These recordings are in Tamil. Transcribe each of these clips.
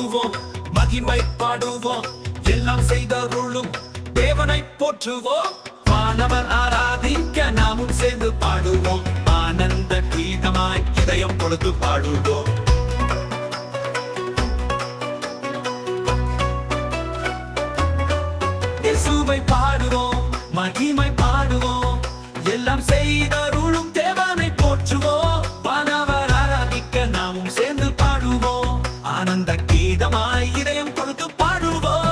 பாடுவோம், மகிமை பாடுவோம், எல்லாம் செய்தருளும் தேவனை போற்றுவோம். வானவர் ஆராதிக்க நாமும் சேர்ந்து பாடுவோம், ஆனந்த கீதமாய் இதயம் கொடுத்து பாடுவோம். இயேசுவை பாடுவோம், மகிமை பாடுவோம், எல்லாம் செய்தருளும் தேவனை போற்றுவோம். வானவர் ஆராதிக்க நாமும் சேர்ந்து பாடுவோம், ஆனந்த கீதமாய் இதயம் கொடுத்து பாடுவோம்.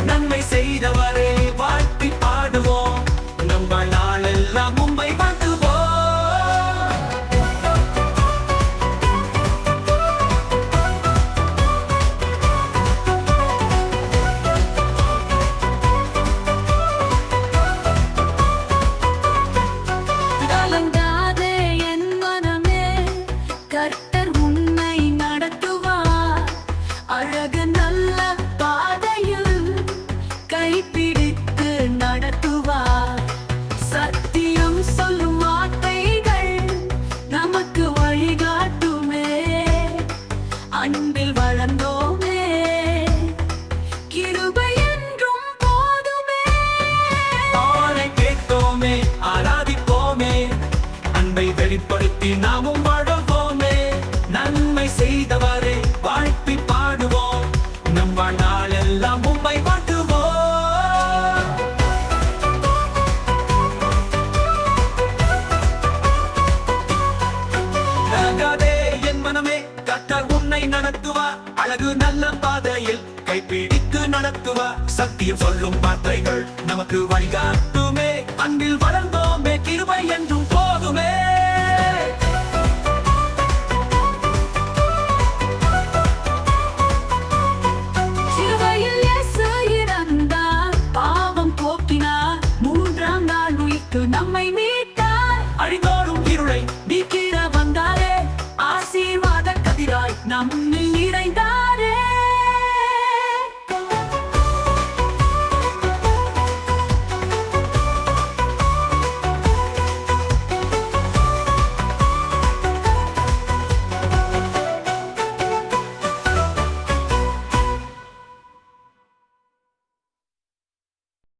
நன்மை செய்தவரை வாழ்த்தி பாடுவோம், நம்ம நாளெல்லாம் மும்பை வாழ்த்துவோம். கலங்காதே என் மனமே, கர்த்தர் உன்னை நடத்துவார். அழகு நல்ல பாதையில் கைப்பிடித்து நடத்துவார். சத்தியம் சொல்லும் வார்த்தைகள் நமக்கு வழிகாட்டுமே. அன்பில் வளர்ந்தோமே, கிருபை என்றும் போதுமே. அவனை கேட்போமே, ஆராதிப்போமே, அன்பை வெளிப்படுத்தி நாமும் வாழுவோமே. நன்மை செய்தவரை வாழ்த்தி பாடுவோம், நம் வாழ்நாளெல்லாம் மும்பை வாழ்த்துவோம். கலங்காதே என் மனமே, கர்த்தர் உன்னை நடத்துவார். அழகு நல்ல பாதையில் கைப்பிடித்து நடத்துவார். சத்தியம் சொல்லும் வார்த்தைகள் நமக்கு வழிகாட்டுமே. அன்பில் வளர்ந்தோமே, கிருபை என்றும் போதுமே. சிலுவையில் இயேசு இறந்தார், பாவம் போக்கினார், மூன்றாம் நாள் உயிர்த்து நம்மை மீட்டார்.